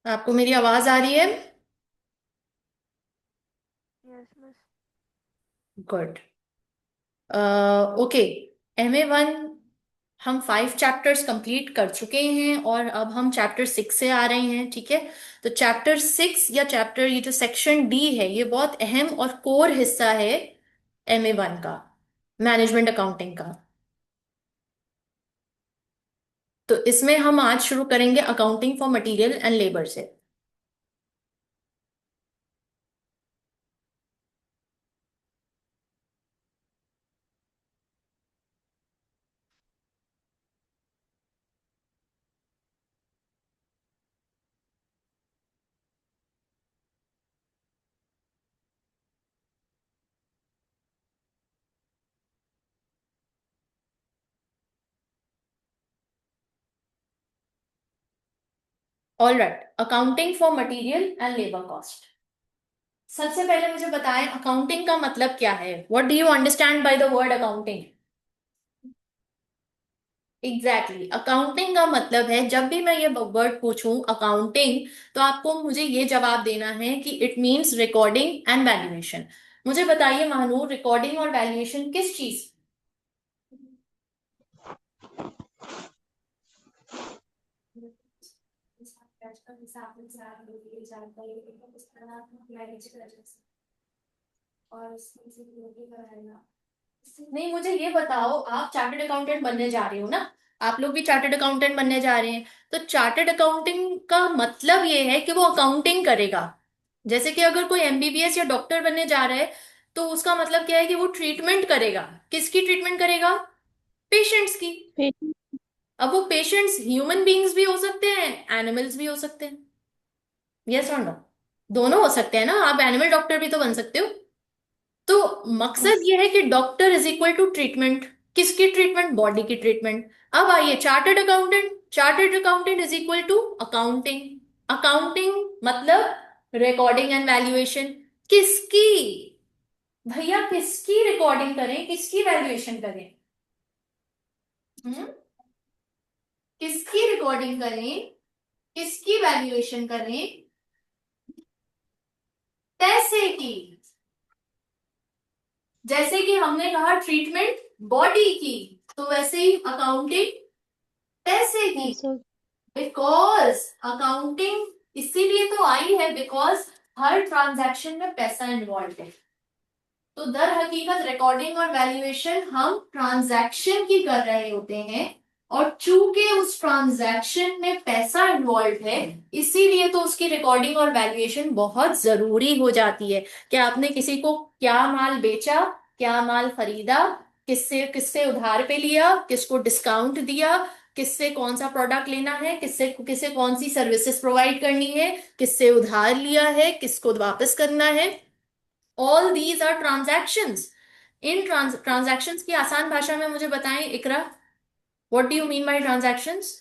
आपको मेरी आवाज आ रही है? Yes miss. Good. Okay. MA1 हम 5 चैप्टर्स कंप्लीट कर चुके हैं और अब हम चैप्टर 6 से आ रहे हैं, ठीक है। तो चैप्टर 6 या चैप्टर ये जो सेक्शन D है, ये बहुत अहम और कोर हिस्सा है MA1 का, मैनेजमेंट अकाउंटिंग का। तो इसमें हम आज शुरू करेंगे accounting for material and labour से। All right, accounting for material and labour cost. सबसे पहले मुझे बताएं अकाउंटिंग का मतलब क्या है। What do you understand by the word accounting? Exactly, accounting का मतलब है, जब भी मैं ये वर्ड पूछूं अकाउंटिंग, तो आपको मुझे ये जवाब देना है कि it means recording and valuation. मुझे बताइए महानूर, रिकॉर्डिंग और वैल्यूएशन किस चीज? नहीं, मुझे ये बताओ, आप चार्टर्ड अकाउंटेंट बनने जा रहे हो ना? आप लोग भी चार्टर्ड अकाउंटेंट बनने जा रहे हैं। तो चार्टर्ड अकाउंटिंग का मतलब ये है कि वो अकाउंटिंग करेगा। जैसे कि अगर कोई MBBS या डॉक्टर बनने जा रहा है, तो उसका मतलब क्या है कि वो ट्रीटमेंट करेगा। किसकी ट्रीटमेंट करेगा? पेशेंट्स की। पेटी। अब वो पेशेंट्स ह्यूमन बीइंग्स भी हो सकते हैं, एनिमल्स भी हो सकते हैं। यस और नो? दोनों हो सकते हैं ना, आप एनिमल डॉक्टर भी तो बन सकते हो। तो मकसद यस। ये है कि doctor is equal to treatment. किसकी ट्रीटमेंट? बॉडी की ट्रीटमेंट। अब आइए chartered accountant. Chartered accountant is equal to accounting. Accounting मतलब रिकॉर्डिंग एंड वैल्यूएशन। किसकी? भैया किसकी रिकॉर्डिंग करें, किसकी वैल्यूएशन करें? हम्म? किसकी रिकॉर्डिंग करें, किसकी वैल्यूएशन करें? पैसे की। जैसे कि हमने कहा ट्रीटमेंट बॉडी की, तो वैसे ही अकाउंटिंग पैसे की। पैसों। बिकॉज अकाउंटिंग इसीलिए तो आई है, बिकॉज हर ट्रांजैक्शन में पैसा इन्वॉल्व है। तो दर हकीकत रिकॉर्डिंग और वैल्यूएशन हम ट्रांजैक्शन की कर रहे होते हैं, और चूंकि उस ट्रांजैक्शन में पैसा इन्वॉल्व है, इसीलिए तो उसकी रिकॉर्डिंग और वैल्यूएशन बहुत जरूरी हो जाती है। कि आपने किसी को क्या माल बेचा, क्या माल खरीदा, किससे किससे उधार पे लिया, किसको डिस्काउंट दिया, किससे कौन सा प्रोडक्ट लेना है, किससे किससे कौन सी सर्विसेज प्रोवाइड करनी है, किससे उधार लिया है, किसको वापस करना है। All these are transactions. इन ट्रांजैक्शंस की आसान भाषा में मुझे बताएं Iqra, what do you mean by transactions?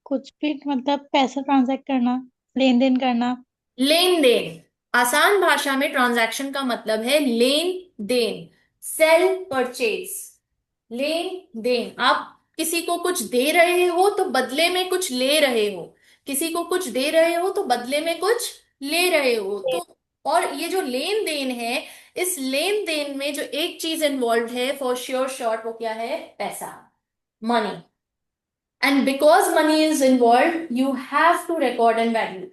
कुछ भी मतलब पैसा ट्रांजैक्ट करना, लेन देन करना। लेन देन। आसान भाषा में ट्रांजैक्शन का मतलब है लेन देन, सेल परचेज। लेन देन, आप किसी को कुछ दे रहे हो तो बदले में कुछ ले रहे हो। किसी को कुछ दे रहे हो तो बदले में कुछ ले रहे हो। तो और ये जो लेन देन है, इस लेन देन में जो एक चीज इन्वॉल्व है फॉर श्योर शॉर्ट, वो क्या है? पैसा, money. And because money is involve, you have to record and value,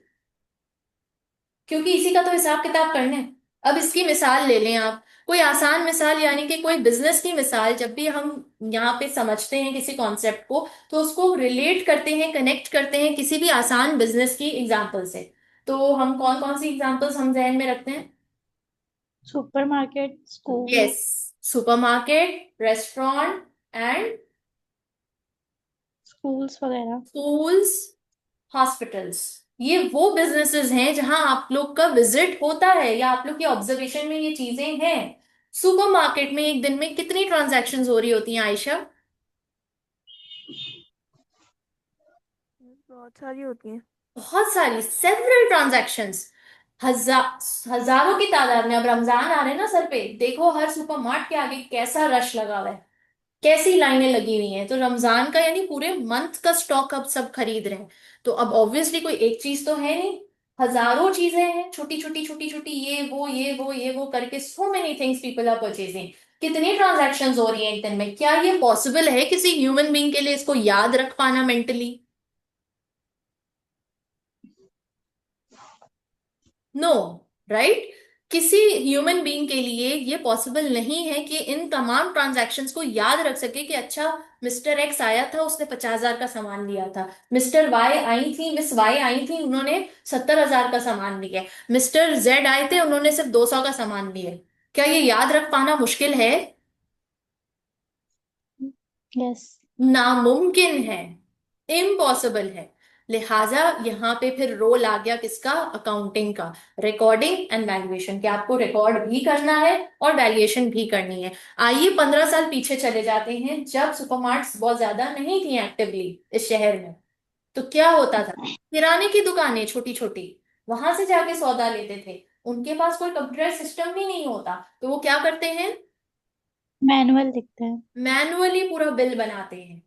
क्योंकि इसी का तो हिसाब किताब करना है। अब इसकी मिसाल ले लें आप, कोई आसान मिसाल, यानी कि कोई बिजनेस की मिसाल। जब भी हम यहाँ पे समझते हैं किसी कॉन्सेप्ट को, तो उसको रिलेट करते हैं, कनेक्ट करते हैं किसी भी आसान बिजनेस की एग्जाम्पल से। तो हम कौन कौन सी एग्जाम्पल्स हम जहन में रखते हैं? Supermarket, school. Yes, supermarket, restaurant and schools वगैरह। Schools, hospitals. ये वो बिजनेसेस हैं जहां आप लोग का विजिट होता है, या आप लोग की ऑब्जर्वेशन में ये चीजें हैं। सुपरमार्केट में एक दिन में कितनी ट्रांजैक्शंस हो रही होती हैं आयशा? बहुत सारी होती हैं। बहुत सारी, सेवरल ट्रांजैक्शंस। हजारों की तादाद में। अब रमजान आ रहे हैं ना सर पे, देखो हर सुपरमार्ट के आगे कैसा रश लगा हुआ है। कैसी लाइनें लगी हुई हैं, तो रमजान का यानी पूरे मंथ का स्टॉक अब सब खरीद रहे हैं। तो अब ऑब्वियसली कोई एक चीज तो है नहीं, हजारों चीजें हैं, छोटी छोटी छोटी छोटी, ये वो करके so many things people are purchasing. कितनी ट्रांजैक्शंस हो रही हैं एक दिन में? क्या ये पॉसिबल है किसी ह्यूमन बीइंग के लिए इसको याद रख पाना मेंटली? No, right? किसी ह्यूमन बीइंग के लिए ये पॉसिबल नहीं है कि इन तमाम ट्रांजैक्शंस को याद रख सके कि अच्छा, मिस्टर एक्स आया था, उसने 50,000 का सामान लिया था। मिस्टर वाई आई थी, मिस वाई आई थी, उन्होंने 70,000 का सामान लिया। मिस्टर जेड आए थे, उन्होंने सिर्फ 200 का सामान लिया। क्या ये याद रख पाना मुश्किल है? यस। नामुमकिन है, इम्पॉसिबल है। लिहाजा यहाँ पे फिर रोल आ गया किसका? अकाउंटिंग का। रिकॉर्डिंग एंड वैल्यूएशन, कि आपको रिकॉर्ड भी करना है और वैल्यूएशन भी करनी है। आइए 15 साल पीछे चले जाते हैं, जब सुपरमार्ट्स बहुत ज्यादा नहीं थी एक्टिवली इस शहर में। तो क्या होता था? किराने की दुकानें छोटी छोटी, वहां से जाके सौदा लेते थे। उनके पास कोई कंप्यूटर सिस्टम भी नहीं होता, तो वो क्या करते हैं? मैनुअल दिखते हैं। मैनुअली पूरा बिल बनाते हैं,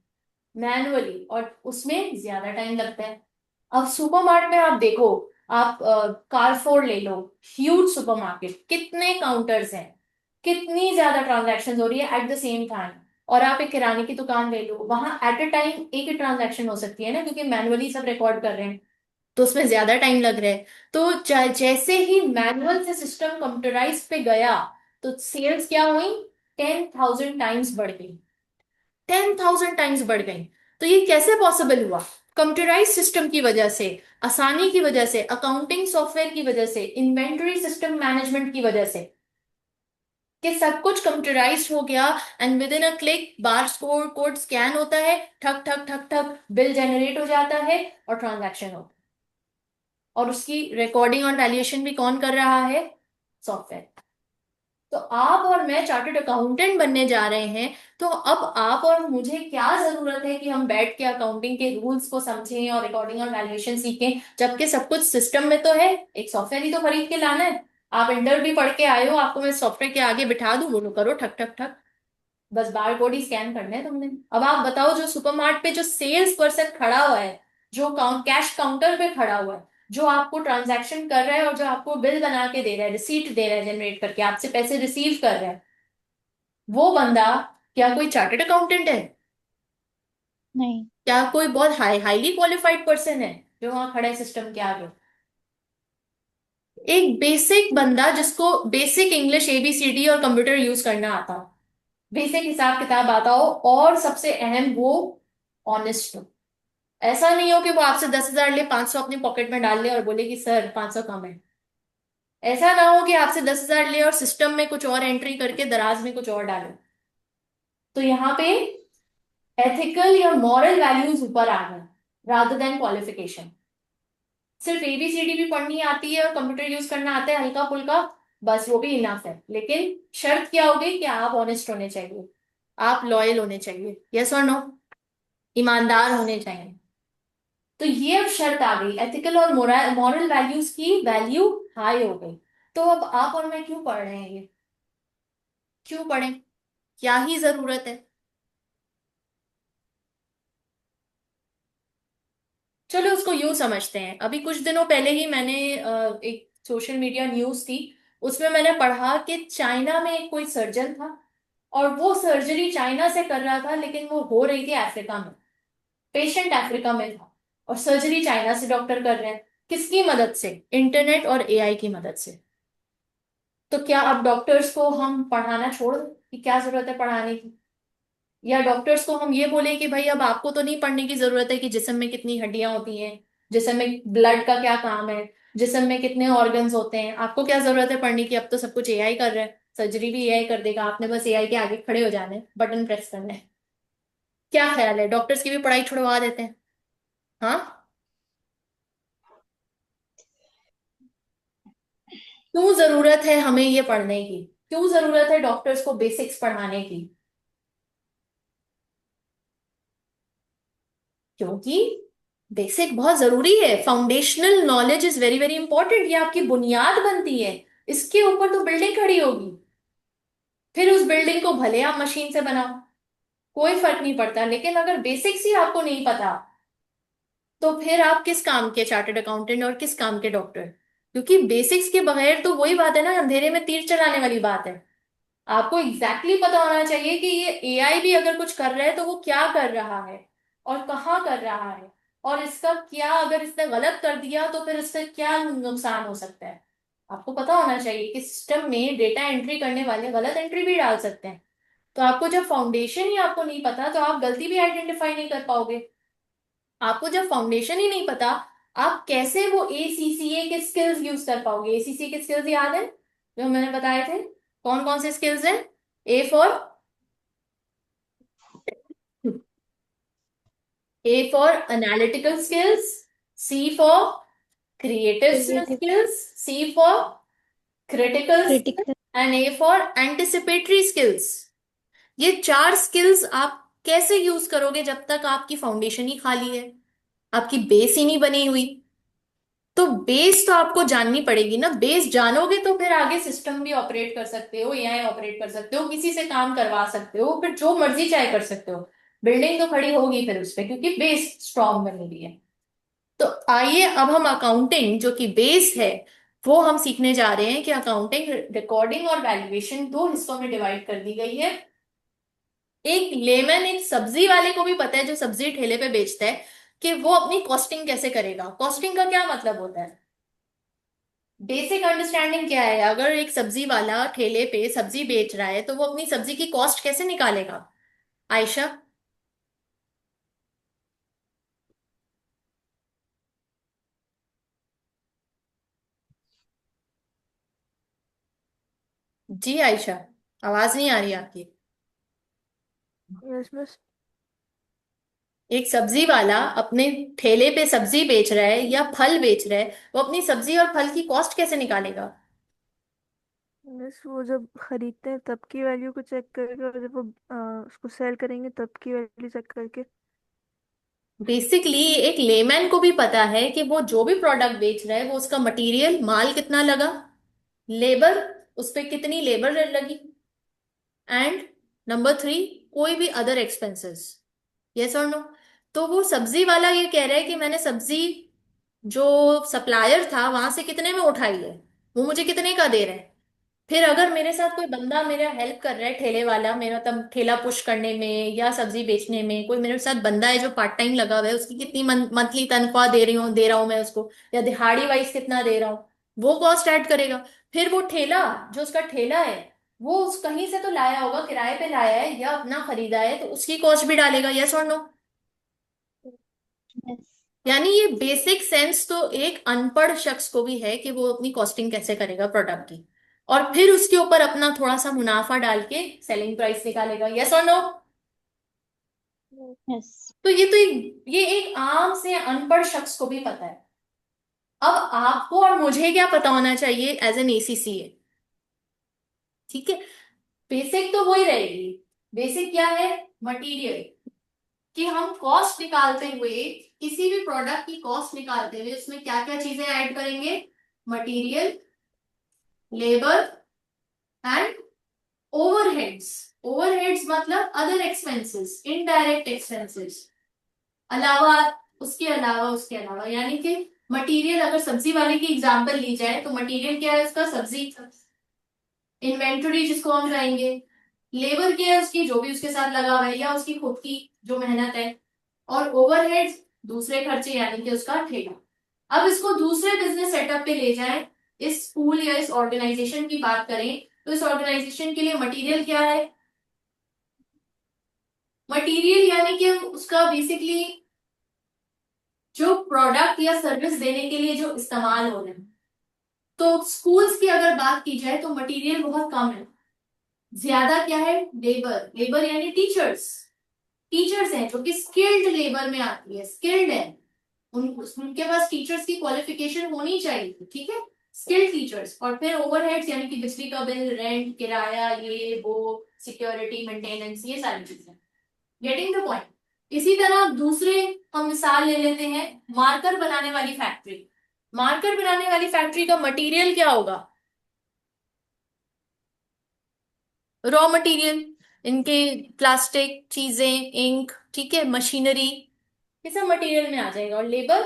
मैनुअली, और उसमें ज्यादा टाइम लगता है। अब सुपरमार्ट में आप देखो, आप कारफोर ले लो, ह्यूज सुपरमार्केट, कितने काउंटर्स हैं, कितनी ज्यादा ट्रांजैक्शन हो रही है एट द सेम टाइम। और आप एक किराने की दुकान ले लो, वहां एट अ टाइम एक ही ट्रांजैक्शन हो सकती है ना, क्योंकि मैनुअली सब रिकॉर्ड कर रहे हैं, तो उसमें ज्यादा टाइम लग रहा है। तो जैसे ही मैनुअल से सिस्टम कंप्यूटराइज पे गया, तो सेल्स क्या हुई? 10,000 टाइम्स बढ़ गई, 10,000 टाइम्स बढ़ गई। तो ये कैसे पॉसिबल हुआ? कंप्यूटराइज सिस्टम की वजह से, आसानी की वजह से, अकाउंटिंग सॉफ्टवेयर की वजह से, इन्वेंटरी सिस्टम मैनेजमेंट की वजह से, कि सब कुछ कंप्यूटराइज हो गया। And with in a click bar code code scan होता है, ठक ठक ठक ठक बिल जनरेट हो जाता है, और ट्रांजैक्शन होता है। और उसकी रिकॉर्डिंग और वैल्यूएशन भी कौन कर रहा है? सॉफ्टवेयर। तो आप और मैं चार्टर्ड अकाउंटेंट बनने जा रहे हैं, तो अब आप और मुझे क्या जरूरत है कि हम बैठ के अकाउंटिंग के रूल्स को समझें और रिकॉर्डिंग और वैल्यूएशन सीखें, जबकि सब कुछ सिस्टम में तो है। एक सॉफ्टवेयर ही तो खरीद के लाना है। आप इंटर भी पढ़ के आए हो, आपको मैं सॉफ्टवेयर के आगे बिठा दूं, बोलो करो ठक ठक ठक, बस बार कोड ही स्कैन करना है तुमने। अब आप बताओ, जो सुपरमार्ट पे जो सेल्स पर्सन खड़ा हुआ है, जो कैश काउंटर पे खड़ा हुआ है, जो आपको ट्रांजैक्शन कर रहा है और जो आपको बिल बना के दे रहा है, रिसीट दे रहा है, जनरेट करके आपसे पैसे रिसीव कर रहा है, वो बंदा क्या कोई चार्टर्ड अकाउंटेंट है? नहीं। क्या कोई बहुत हाईली क्वालिफाइड पर्सन है जो वहां खड़ा है सिस्टम के आगे? एक बेसिक बंदा जिसको बेसिक इंग्लिश एबीसीडी और कंप्यूटर यूज करना आता हो, बेसिक हिसाब किताब आता हो, और सबसे अहम वो ऑनेस्ट हो। ऐसा नहीं हो कि वो आपसे 10,000 ले, 500 अपनी पॉकेट में डाल ले और बोले कि सर 500 कम है। ऐसा ना हो कि आपसे 10,000 ले और सिस्टम में कुछ और एंट्री करके दराज में कुछ और डाले। तो यहाँ पे एथिकल या मॉरल वैल्यूज ऊपर आ गए, रादर देन क्वालिफिकेशन। सिर्फ एबीसीडी भी पढ़नी आती है और कंप्यूटर यूज करना आता है हल्का फुल्का, बस वो भी इनफ है। लेकिन शर्त क्या होगी? कि आप ऑनेस्ट होने चाहिए, आप लॉयल होने चाहिए, यस और नो, ईमानदार होने चाहिए। तो ये अब शर्त आ गई, एथिकल और मॉरल वैल्यूज की वैल्यू हाई हो गई। तो अब आप और मैं क्यों पढ़ रहे हैं ये? क्यों पढ़ें? क्या ही जरूरत है? चलो उसको यूं समझते हैं। अभी कुछ दिनों पहले ही मैंने एक सोशल मीडिया न्यूज थी, उसमें मैंने पढ़ा कि चाइना में एक कोई सर्जन था, और वो सर्जरी चाइना से कर रहा था, लेकिन वो हो रही थी अफ्रीका में। पेशेंट अफ्रीका में था, और सर्जरी चाइना से डॉक्टर कर रहे हैं। किसकी मदद से? इंटरनेट और एआई की मदद से। तो क्या अब डॉक्टर्स को हम पढ़ाना छोड़ दें कि क्या जरूरत है पढ़ाने की? या डॉक्टर्स को हम ये बोले कि भाई अब आपको तो नहीं पढ़ने की जरूरत है कि जिस्म में कितनी हड्डियां होती हैं, जिस्म में ब्लड का क्या काम है, जिस्म में कितने ऑर्गन्स होते हैं, आपको क्या जरूरत है पढ़ने की? अब तो सब कुछ एआई कर रहा है, सर्जरी भी एआई कर देगा, आपने बस एआई के आगे खड़े हो जाने, बटन प्रेस करने हैं। क्या ख्याल है, डॉक्टर्स की भी पढ़ाई छुड़वा देते हैं? हाँ? क्यों जरूरत है हमें ये पढ़ने की? क्यों जरूरत है डॉक्टर्स को बेसिक्स पढ़ाने की? क्योंकि बेसिक बहुत जरूरी है, foundational knowledge is very very important, ये आपकी बुनियाद बनती है। इसके ऊपर तो बिल्डिंग खड़ी होगी। फिर उस बिल्डिंग को भले आप मशीन से बनाओ, कोई फर्क नहीं पड़ता। लेकिन अगर बेसिक्स ही आपको नहीं पता, तो फिर आप किस काम के चार्टर्ड अकाउंटेंट और किस काम के डॉक्टर? क्योंकि बेसिक्स के बगैर तो वही बात है ना, अंधेरे में तीर चलाने वाली बात है। आपको एग्जैक्टली exactly पता होना चाहिए कि ये एआई भी अगर कुछ कर रहा है तो वो क्या कर रहा है और कहाँ कर रहा है, और इसका क्या, अगर इसने गलत कर दिया तो फिर इससे क्या नुकसान हो सकता है। आपको पता होना चाहिए कि सिस्टम में डेटा एंट्री करने वाले गलत एंट्री भी डाल सकते हैं। तो आपको जब फाउंडेशन ही आपको नहीं पता तो आप गलती भी आइडेंटिफाई नहीं कर पाओगे। आपको जब फाउंडेशन ही नहीं पता, आप कैसे वो एसीसीए के स्किल्स यूज कर पाओगे? एसीसीए के स्किल्स याद है जो मैंने बताए थे? कौन कौन से स्किल्स हैं? A for analytical skills, C for creative creative, skills, C for critical skills, critical. And A for anticipatory skills. ये चार स्किल्स आप कैसे यूज करोगे जब तक आपकी फाउंडेशन ही खाली है, आपकी बेस ही नहीं बनी हुई? तो बेस तो आपको जाननी पड़ेगी ना। बेस जानोगे तो फिर आगे सिस्टम भी ऑपरेट कर सकते हो, एआई ऑपरेट कर सकते हो, किसी से काम करवा सकते हो, फिर जो मर्जी चाहे कर सकते हो। बिल्डिंग तो खड़ी होगी फिर उस पे, क्योंकि बेस स्ट्रांग बनी हुई है। तो आइए अब हम अकाउंटिंग जो कि बेस है वो हम सीखने जा रहे हैं कि अकाउंटिंग रिकॉर्डिंग और वैल्यूएशन दो हिस्सों में डिवाइड कर दी गई है। एक लेमन, एक सब्जी वाले को भी पता है, जो सब्जी ठेले पे बेचता है, कि वो अपनी कॉस्टिंग कैसे करेगा। कॉस्टिंग का क्या मतलब होता है? बेसिक अंडरस्टैंडिंग क्या है? अगर एक सब्जी वाला ठेले पे सब्जी बेच रहा है तो वो अपनी सब्जी की कॉस्ट कैसे निकालेगा? आयशा? जी आयशा, आवाज नहीं आ रही आपकी। यस बस। एक सब्जी वाला अपने ठेले पे सब्जी बेच रहा है या फल बेच रहा है, वो अपनी सब्जी और फल की कॉस्ट कैसे निकालेगा? यस, वो जब खरीदते हैं तब की वैल्यू को चेक करके, और जब वो उसको सेल करेंगे तब की वैल्यू चेक करके। बेसिकली एक लेमैन को भी पता है कि वो जो भी प्रोडक्ट बेच रहा है वो उसका मटेरियल माल कितना लगा, लेबर, उस पे कितनी लेबर लगी, एंड नंबर थ्री, कोई भी अदर एक्सपेंसेस। यस और नो? तो वो सब्जी वाला ये कह रहा है कि मैंने सब्जी जो सप्लायर था वहां से कितने में उठाई है, वो मुझे कितने का दे रहा है। फिर अगर मेरे साथ कोई बंदा मेरा हेल्प कर रहा है, ठेले वाला मेरा तब ठेला पुश करने में या सब्जी बेचने में, कोई मेरे साथ बंदा है जो पार्ट टाइम लगा हुआ है, उसकी कितनी मंथली तनख्वाह दे रहा हूँ मैं उसको, या दिहाड़ी वाइज कितना दे रहा हूँ, वो कॉस्ट ऐड करेगा। फिर वो ठेला, जो उसका ठेला है, वो उस कहीं से तो लाया होगा, किराए पे लाया है या अपना खरीदा है, तो उसकी कॉस्ट भी डालेगा। यस और नो? यस। यानी ये बेसिक सेंस तो एक अनपढ़ शख्स को भी है कि वो अपनी कॉस्टिंग कैसे करेगा प्रोडक्ट की, और फिर उसके ऊपर अपना थोड़ा सा मुनाफा डाल के सेलिंग प्राइस निकालेगा। यस और नो? यस। तो ये एक आम से अनपढ़ शख्स को भी पता है। अब आपको और मुझे क्या पता होना चाहिए एज एन एसीसीए? ठीक है, बेसिक तो वही रहेगी। बेसिक क्या है? मटेरियल, कि हम कॉस्ट निकालते हुए, किसी भी प्रोडक्ट की कॉस्ट निकालते हुए उसमें क्या क्या चीजें ऐड करेंगे? Material, labour, and overheads. Overheads मतलब अदर एक्सपेंसेस, इनडायरेक्ट एक्सपेंसेस, अलावा, उसके अलावा यानी कि मटेरियल, अगर सब्जी वाले की एग्जांपल ली जाए तो मटेरियल क्या है उसका? सब्जी। इन्वेंटरी जिसको हम कहेंगे। लेबर क्या है उसकी? जो भी उसके साथ लगा हुआ है या उसकी खुद की जो मेहनत है। और ओवरहेड्स, दूसरे खर्चे यानी कि उसका ठेला। अब इसको दूसरे बिजनेस सेटअप पे ले जाएं, इस स्कूल या इस ऑर्गेनाइजेशन की बात करें, तो इस ऑर्गेनाइजेशन के लिए मटेरियल क्या है? मटेरियल यानी कि उसका बेसिकली जो प्रोडक्ट या सर्विस देने के लिए जो इस्तेमाल हो रहे हैं। तो स्कूल्स की अगर बात की जाए तो मटेरियल बहुत कम है। ज्यादा क्या है? लेबर। लेबर यानी टीचर्स। टीचर्स हैं जो कि स्किल्ड लेबर में आती है, स्किल्ड है। उनके पास टीचर्स की क्वालिफिकेशन होनी चाहिए, ठीक है, स्किल्ड टीचर्स। और फिर ओवरहेड्स यानी कि बिजली का बिल, रेंट, किराया, ये वो, सिक्योरिटी, मेंटेनेंस, ये सारी चीजें। Getting the point? इसी तरह दूसरे हम मिसाल ले लेते हैं, मार्कर बनाने वाली फैक्ट्री। मार्कर बनाने वाली फैक्ट्री का मटेरियल क्या होगा? Raw material. इनके प्लास्टिक चीजें, इंक, ठीक है, मशीनरी, ये सब मटेरियल में आ जाएगा। और लेबर,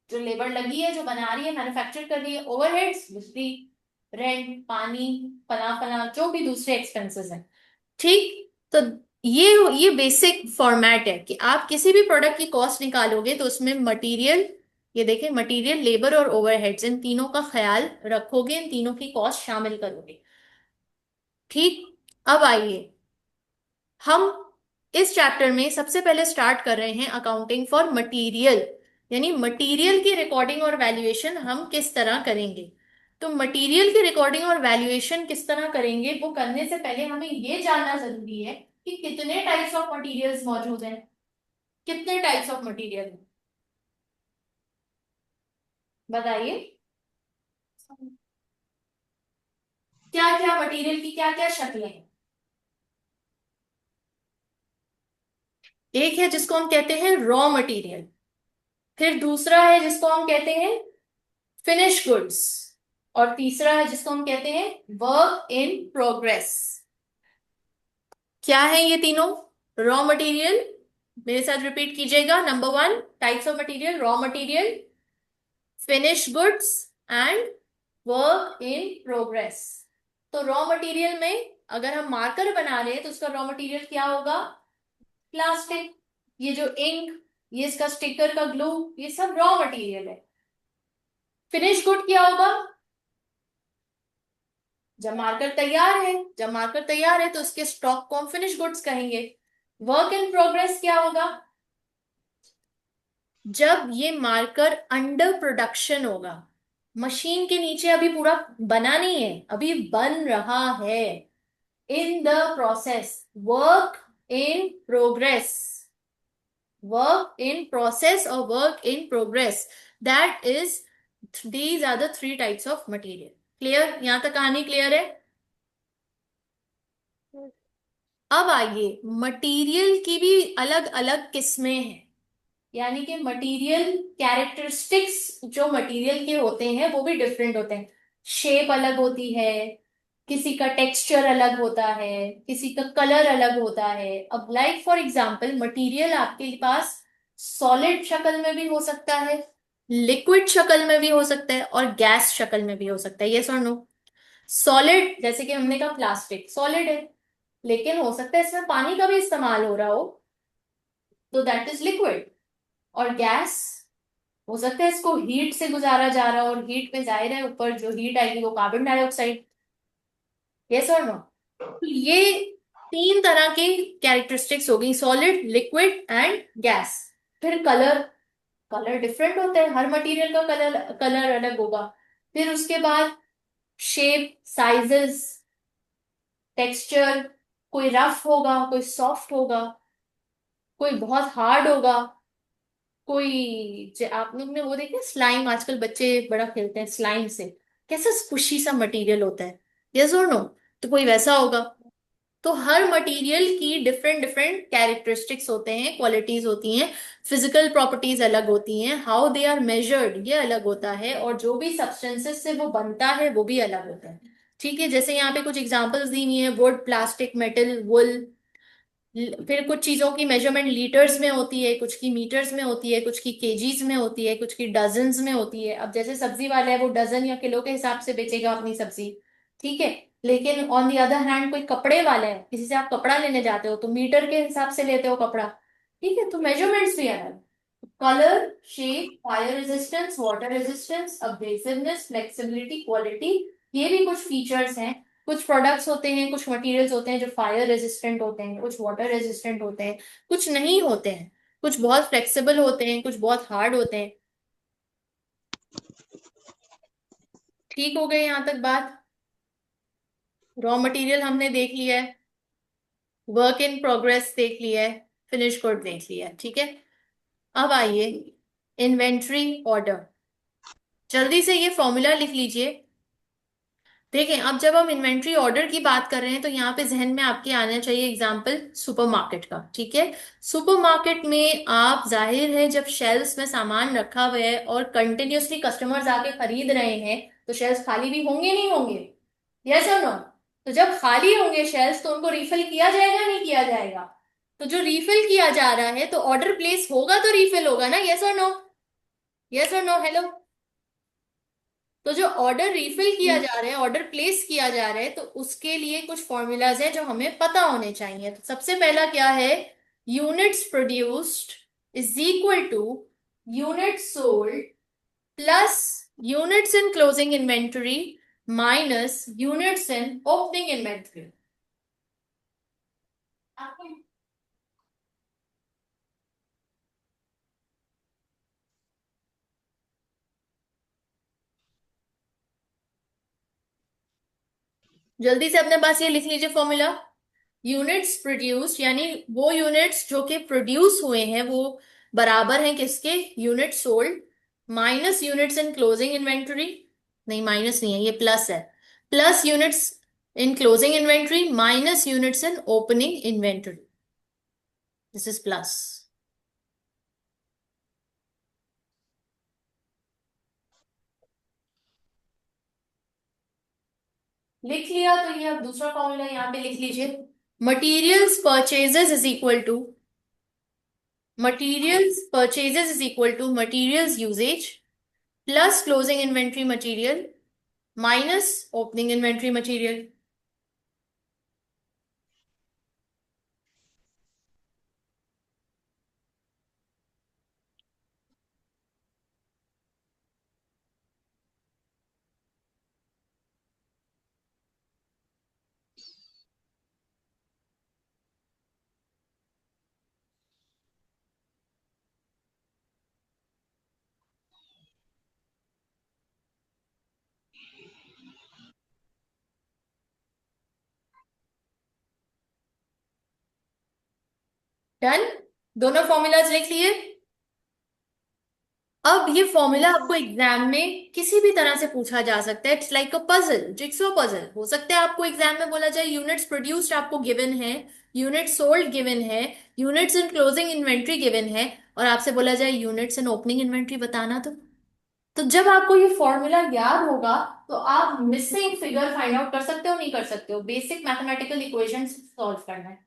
जो लेबर लगी है, जो बना रही है, मैन्युफैक्चर कर रही है। ओवरहेड्स, बिजली, रेंट, पानी, फला फला, जो भी दूसरे एक्सपेंसेस हैं। ठीक। तो ये ये बेसिक फॉर्मेट है कि आप किसी भी प्रोडक्ट की कॉस्ट निकालोगे तो उसमें मटेरियल, ये देखें, मटेरियल, लेबर और ओवरहेड्स, इन तीनों का ख्याल रखोगे, इन तीनों की कॉस्ट शामिल करोगे। ठीक। अब आइए, हम इस चैप्टर में सबसे पहले स्टार्ट कर रहे हैं अकाउंटिंग फॉर मटेरियल, यानी मटेरियल की रिकॉर्डिंग और वैल्यूएशन हम किस तरह करेंगे। तो मटेरियल की रिकॉर्डिंग और वैल्यूएशन किस तरह करेंगे, वो करने से पहले हमें ये जानना जरूरी है कि कितने टाइप्स ऑफ मटेरियल्स मौजूद हैं। कितने टाइप्स ऑफ मटेरियल हैं, बताइए। क्या क्या मटेरियल की क्या क्या शक्लें हैं। एक है जिसको हम कहते हैं रॉ मटेरियल, फिर दूसरा है जिसको हम कहते हैं फिनिश गुड्स, और तीसरा है जिसको हम कहते हैं वर्क इन प्रोग्रेस। क्या है ये तीनों? रॉ मटेरियल, मेरे साथ रिपीट कीजिएगा। Number one, types of material, raw material, finish goods and work in progress. तो रॉ मटेरियल में अगर हम मार्कर बना रहे हैं तो उसका रॉ मटेरियल क्या होगा? प्लास्टिक, ये जो इंक, ये इसका स्टिकर का ग्लू, ये सब रॉ मटेरियल है। फिनिश गुड क्या होगा? जब मार्कर तैयार है, जब मार्कर तैयार है तो उसके स्टॉक को हम फिनिश गुड्स कहेंगे। वर्क इन प्रोग्रेस क्या होगा? जब ये मार्कर अंडर प्रोडक्शन होगा, मशीन के नीचे अभी पूरा बना नहीं है, अभी बन रहा है, in the process, work in progress, work in process और work in progress, that is, these are the three types of material. Clear? यहां तक कहानी क्लियर है? अब आइए, मटेरियल की भी अलग अलग किस्में हैं, यानी कि मटेरियल कैरेक्टरिस्टिक्स जो मटेरियल के होते हैं वो भी डिफरेंट होते हैं। शेप अलग होती है, किसी का टेक्सचर अलग होता है, किसी का कलर अलग होता है। अब लाइक फॉर एग्जांपल, मटेरियल आपके पास सॉलिड शक्ल में भी हो सकता है, लिक्विड शक्ल में भी हो सकता है, और गैस शक्ल में भी हो सकता है। यस और नो? सॉलिड, जैसे कि हमने कहा प्लास्टिक सॉलिड है, लेकिन हो सकता है इसमें पानी का भी इस्तेमाल हो रहा हो, तो दैट इज लिक्विड। और गैस, हो सकता है इसको हीट से गुजारा जा रहा हो, और हीट में जाहिर है ऊपर जो हीट आएगी वो कार्बन डाइऑक्साइड। यस और नो? तो ये तीन तरह की कैरेक्टरिस्टिक्स हो गई, सॉलिड, लिक्विड एंड गैस। फिर कलर, कलर डिफरेंट होता है, हर मटेरियल का कलर कलर अलग होगा। फिर उसके बाद शेप, साइजेस, टेक्सचर, कोई रफ होगा, कोई सॉफ्ट होगा, कोई बहुत हार्ड होगा, कोई आप लोग ने वो देखे स्लाइम, आजकल बच्चे बड़ा खेलते हैं स्लाइम से, कैसा स्क्विशी सा मटेरियल होता है। यस और नो? तो कोई वैसा होगा। तो हर मटेरियल की डिफरेंट डिफरेंट कैरेक्टरिस्टिक्स होते हैं, क्वालिटीज होती हैं, फिजिकल प्रॉपर्टीज अलग होती हैं, हाउ दे आर मेजर्ड ये अलग होता है, और जो भी सब्सटेंसेस से वो बनता है वो भी अलग होता है। ठीक है, जैसे यहाँ पे कुछ एग्जांपल्स दी हुई हैं, वुड, प्लास्टिक, मेटल, वुल। फिर कुछ चीजों की मेजरमेंट लीटर्स में होती है, कुछ की मीटर्स में होती है, कुछ की केजीज में होती है, कुछ की डजन्स में होती है। अब जैसे सब्जी वाला है वो डजन या किलो के हिसाब से बेचेगा अपनी सब्जी, ठीक है। लेकिन ऑन दी अदर हैंड कोई कपड़े वाला है, किसी से आप कपड़ा लेने जाते हो तो मीटर के हिसाब से लेते हो कपड़ा, ठीक है। तो मेजरमेंट्स भी अलग, colour, shape, fire resistance, water resistance, abrasiveness, flexibility, quality, ये भी कुछ फीचर्स हैं। कुछ प्रोडक्ट्स होते हैं, कुछ मटेरियल्स होते हैं जो फायर रेजिस्टेंट होते हैं, कुछ वाटर रेजिस्टेंट होते हैं, कुछ नहीं होते हैं, कुछ बहुत फ्लेक्सिबल होते हैं, कुछ बहुत हार्ड होते हैं। ठीक हो गए यहां तक बात? रॉ मटेरियल हमने देख लिया है, वर्क इन प्रोग्रेस देख लिया है, फिनिश गुड देख लिया है, ठीक है। अब आइए, इन्वेंट्री ऑर्डर, जल्दी से ये फॉर्मूला लिख लीजिए। देखें, अब जब हम इन्वेंट्री ऑर्डर की बात कर रहे हैं तो यहाँ पे जहन में आपके आना चाहिए एग्जाम्पल सुपरमार्केट का, ठीक है। सुपरमार्केट में आप, जाहिर है, जब शेल्फ्स में सामान रखा हुआ है और कंटिन्यूअसली कस्टमर्स आके खरीद रहे हैं तो शेल्फ्स खाली भी होंगे नहीं होंगे? यस और नो? तो जब खाली होंगे शेल्स तो उनको रिफिल किया जाएगा नहीं किया जाएगा? तो जो रिफिल किया जा रहा है तो ऑर्डर प्लेस होगा तो रिफिल होगा ना, यस और नो? यस और नो? हेलो। तो जो ऑर्डर रिफिल किया जा यस। रहा है, ऑर्डर प्लेस किया जा रहा है, तो उसके लिए कुछ फॉर्मूलाज हैं जो हमें पता होने चाहिए। तो सबसे पहला क्या है? Units produced is equal to unit sold plus units in closing inventory minus units in opening inventory. जल्दी से अपने पास ये लिख लीजिए फॉर्मूला। यूनिट्स प्रोड्यूस यानी वो यूनिट्स जो कि प्रोड्यूस हुए हैं वो बराबर हैं किसके? Unit sold minus units in closing inventory. नहीं, माइनस नहीं है, ये प्लस है। Plus units in closing inventory minus units in opening inventory. This is plus. लिख लिया तो ये अब दूसरा फॉर्मूला यहाँ पे लिख लीजिए। Materials purchases is equal to materials usages plus closing inventory material minus opening inventory material. Done. दोनों फॉर्मूलाज लिख लिए। अब ये फॉर्मूला यस। आपको एग्जाम में किसी भी तरह से पूछा जा सकता है। It's like a puzzle, jigsaw puzzle. हो सकता है आपको एग्जाम में बोला जाए यूनिट्स प्रोड्यूस्ड आपको गिवन है, यूनिट सोल्ड गिवन है, units in closing inventory given है, और आपसे बोला जाए यूनिट्स इन ओपनिंग इन्वेंट्री बताना। तो जब आपको ये फॉर्मूला याद होगा तो आप मिसिंग फिगर फाइंड आउट कर सकते हो नहीं कर सकते हो? बेसिक मैथमेटिकल इक्वेशंस सॉल्व करना है।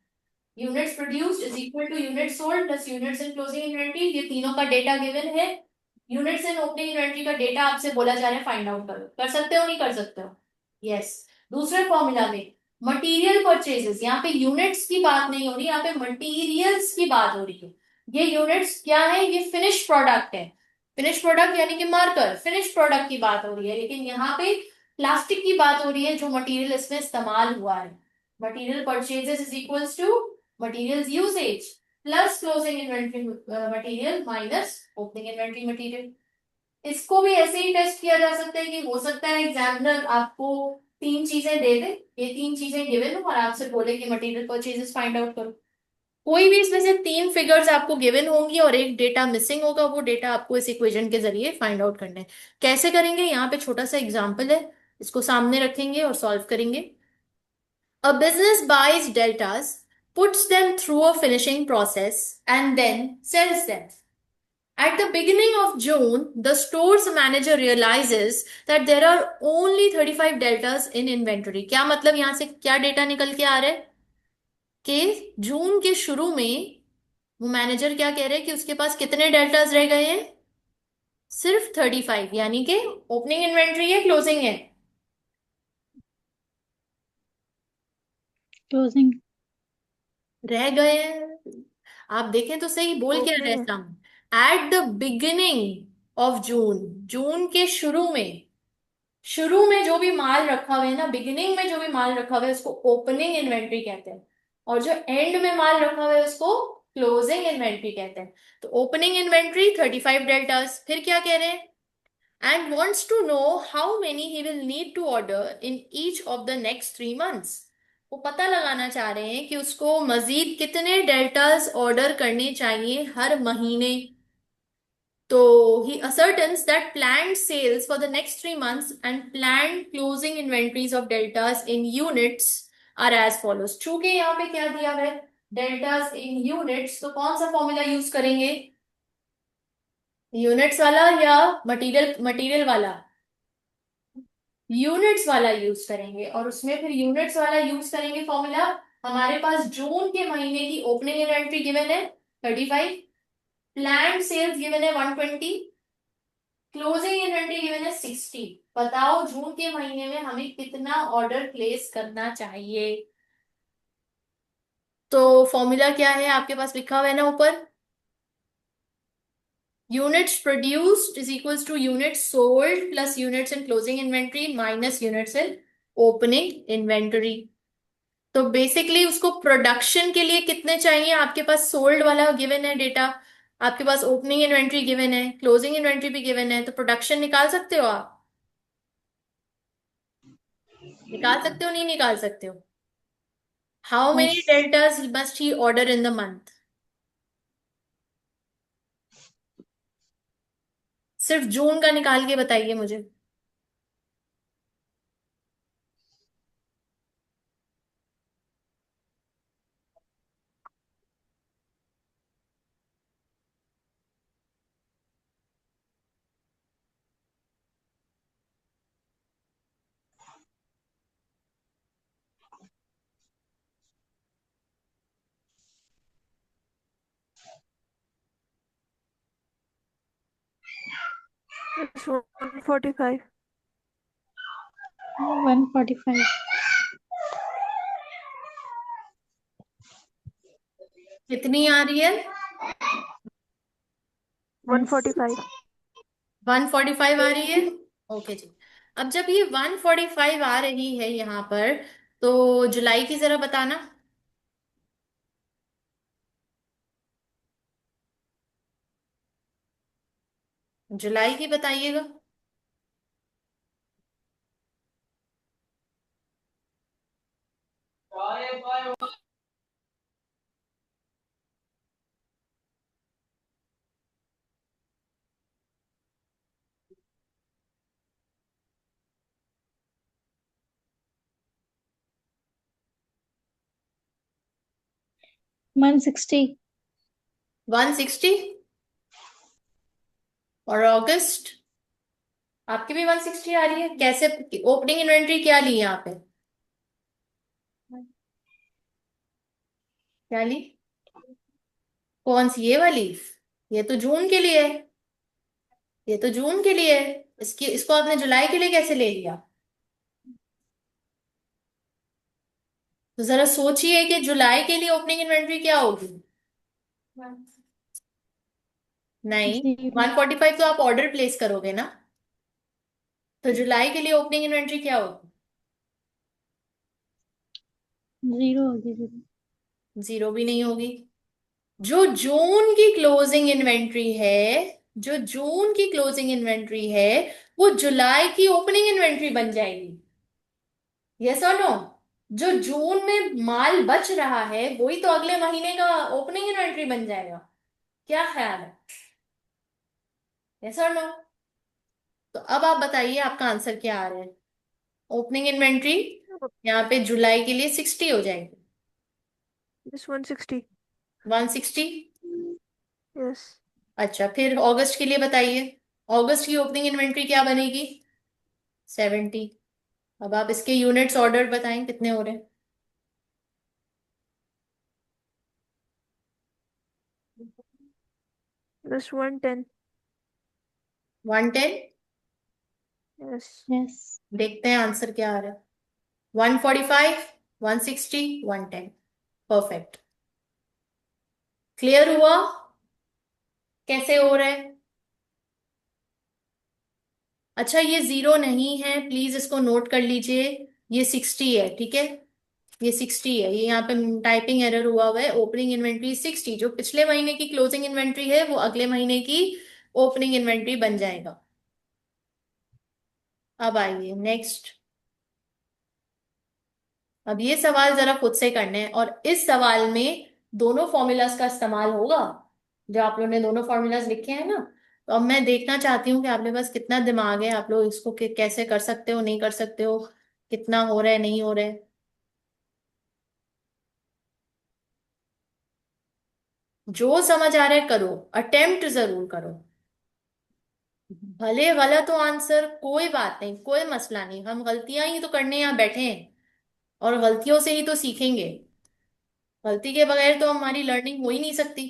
Units produced is equal to unit sold plus units in closing inventory, ये तीनों का डेटा गिवन है। यूनिट्स इन ओपनिंग इन्वेंटरी का डेटा आपसे बोला जा रहा है फाइंड आउट करो। कर सकते हो नहीं कर सकते हो? यस। दूसरे फॉर्मूला में मटेरियल परचेजेस, यहाँ पे यूनिट्स की बात नहीं हो रही, यहाँ पे मटेरियल्स की बात हो रही है। ये यूनिट्स क्या है? ये फिनिश प्रोडक्ट है। फिनिश प्रोडक्ट यानी कि मार्कर, फिनिश प्रोडक्ट की बात हो रही है, लेकिन यहाँ पे प्लास्टिक की बात हो रही है जो मटेरियल इसमें इस्तेमाल हुआ है। Material purchases is equals to materials usage plus closing inventory material minus opening inventory material. इसको भी ऐसे ही टेस्ट किया जा सकता है कि हो सकता है एग्जामिनर आपको तीन चीजें दे दे, ये तीन चीजें गिवन हो और आपसे बोले कि मटेरियल परचेजेस फाइंड आउट करो। कोई भी इसमें से तीन फिगर्स आपको गिवन होंगी और एक डेटा मिसिंग होगा, वो डेटा आपको इस इक्वेशन के जरिए फाइंड आउट करना है। कैसे करेंगे? यहाँ पे छोटा सा एग्जांपल है, इसको सामने रखेंगे और सॉल्व करेंगे। A business buys deltas, puts them through a finishing process, and then sells them. At the beginning of June, the store's manager realizes that there are only 35 deltas in inventory. क्या मतलब? यहां से क्या data निकल के आ रहा है कि जून के शुरू में वो मैनेजर क्या कह रहे हैं कि उसके पास कितने डेल्टास रह गए हैं? सिर्फ 35, यानी कि ओपनिंग इन्वेंट्री है क्लोजिंग है? क्लोजिंग। रह गए हैं। आप देखें तो सही, बोल क्या रहे ओपनिंग है। हैं? At the beginning of June, जून के शुरू में जो भी माल रखा हुआ है ना, बिगिनिंग में जो भी माल रखा हुआ है उसको ओपनिंग इन्वेंट्री कहते हैं, और जो एंड में माल रखा हुआ है उसको क्लोजिंग इन्वेंट्री कहते हैं। तो ओपनिंग इन्वेंट्री 35 डेल्टास। फिर क्या कह रहे हैं? And wants to know how many he will need to order in each of the next 3 months। वो पता लगाना चाह रहे हैं कि उसको मजीद कितने डेल्टास ऑर्डर करने चाहिए हर महीने। तो he ascertains that planned sales for the next 3 months and planned closing inventories of deltas in units are as follows। चूंकि यहाँ पे क्या दिया हुआ है? डेल्टास इन यूनिट्स, तो कौन सा फॉर्मूला यूज करेंगे? यूनिट्स वाला या मटेरियल मटेरियल वाला? यूनिट्स वाला यूज करेंगे, और उसमें फिर यूनिट्स वाला यूज करेंगे फॉर्मूला। हमारे पास जून के महीने की ओपनिंग इन्वेंट्री गिवन है 35, प्लान्ड सेल्स गिवन है 120, क्लोजिंग इन्वेंट्री गिवन है 60। बताओ जून के महीने में हमें कितना ऑर्डर प्लेस करना चाहिए। तो फॉर्मूला क्या है आपके पास लिखा हुआ है ना ऊपर, units produced is equals two units sold plus units in closing inventory minus units in opening inventory. तो बेसिकली उसको प्रोडक्शन के लिए कितने चाहिए, आपके पास सोल्ड वाला गिवन है डेटा, आपके पास ओपनिंग इन्वेंट्री गिवन है, क्लोजिंग इन्वेंट्री भी गिवन है, तो प्रोडक्शन निकाल सकते हो आप? निकाल सकते हो नहीं निकाल सकते हो? How many yes. Deltas must he order in the month? सिर्फ जून का निकाल के बताइए मुझे। 145। 145। कितनी आ रही है? 145। 145 आ रही है। ओके जी। अब जब ये 145 आ रही है यहाँ पर, तो जुलाई की जरा बताना। जुलाई की बताइएगा। 160। 160। और अगस्त? आपकी भी 160 आ रही है कैसे? ओपनिंग इन्वेंट्री क्या ली है यहाँ पे? क्या ली? कौन सी, ये वाली? ये तो जून के लिए है। ये तो जून के लिए है। इसको आपने जुलाई के लिए कैसे ले लिया? तो जरा सोचिए कि जुलाई के लिए ओपनिंग इन्वेंट्री क्या होगी। नहीं, 145 तो आप ऑर्डर प्लेस करोगे ना, तो जुलाई के लिए ओपनिंग इन्वेंट्री क्या होगी? जीरो होगी, जीरो। जीरो भी नहीं होगी। जो जून की क्लोजिंग इन्वेंट्री है, जो जून की क्लोजिंग इन्वेंट्री है, वो जुलाई की ओपनिंग इन्वेंट्री बन जाएगी। यस और नो? जो जून में माल बच रहा है वही तो अगले महीने का ओपनिंग इन्वेंट्री बन जाएगा। क्या ख्याल है? यस और नो? तो अब आप बताइए आपका आंसर क्या आ रहा है। ओपनिंग इन्वेंट्री यहाँ पे जुलाई के लिए 60 हो जाएगी। This 160। 160। यस। अच्छा, फिर अगस्त के लिए बताइए। अगस्त की ओपनिंग इन्वेंट्री क्या बनेगी? 70। अब आप इसके यूनिट्स ऑर्डर बताएं कितने हो रहे हैं। बस 110। 110। यस। यस। देखते हैं आंसर क्या आ रहा है। 145, 160, 110। परफेक्ट। क्लियर हुआ कैसे हो रहा है? अच्छा, ये जीरो नहीं है, प्लीज इसको नोट कर लीजिए। ये 60 है, ठीक है। ये 60 है, ये यहाँ पे टाइपिंग एरर हुआ है। ओपनिंग इन्वेंट्री 60, जो पिछले महीने की क्लोजिंग इन्वेंट्री है वो अगले महीने की ओपनिंग इन्वेंट्री बन जाएगा। अब आइए नेक्स्ट। अब ये सवाल जरा खुद से करने हैं, और इस सवाल में दोनों फॉर्मूलाज का इस्तेमाल होगा। जो आप लोगों ने दोनों फॉर्मूलाज लिखे हैं ना, तो अब मैं देखना चाहती हूँ कि आपके पास कितना दिमाग है, आप लोग इसको कैसे कर सकते हो, नहीं कर सकते हो, कितना हो रहा है नहीं हो रहा है। जो समझ आ रहा है करो, अटेम्प्ट जरूर करो। भले गलत हो आंसर, कोई बात नहीं, कोई मसला नहीं, हम गलतियां ही तो करने यहाँ बैठे हैं, और गलतियों से ही तो सीखेंगे। गलती के बगैर तो हमारी लर्निंग हो ही नहीं सकती।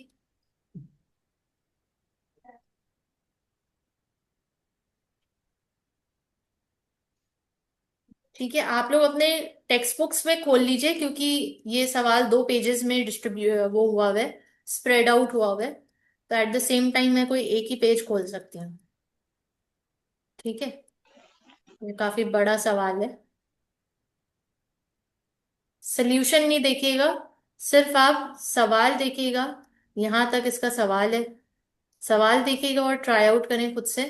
ठीक है, आप लोग अपने टेक्स्ट बुक्स में खोल लीजिए, क्योंकि ये सवाल 2 पेजेस में डिस्ट्रीब्यूट वो हुआ हुआ है, स्प्रेड आउट हुआ हुआ है। तो एट द सेम टाइम मैं कोई एक ही पेज खोल सकती हूँ। ठीक है, ये काफी बड़ा सवाल है। सोल्यूशन नहीं देखिएगा, सिर्फ आप सवाल देखिएगा। यहां तक इसका सवाल है, सवाल देखिएगा और ट्राई आउट करें खुद से।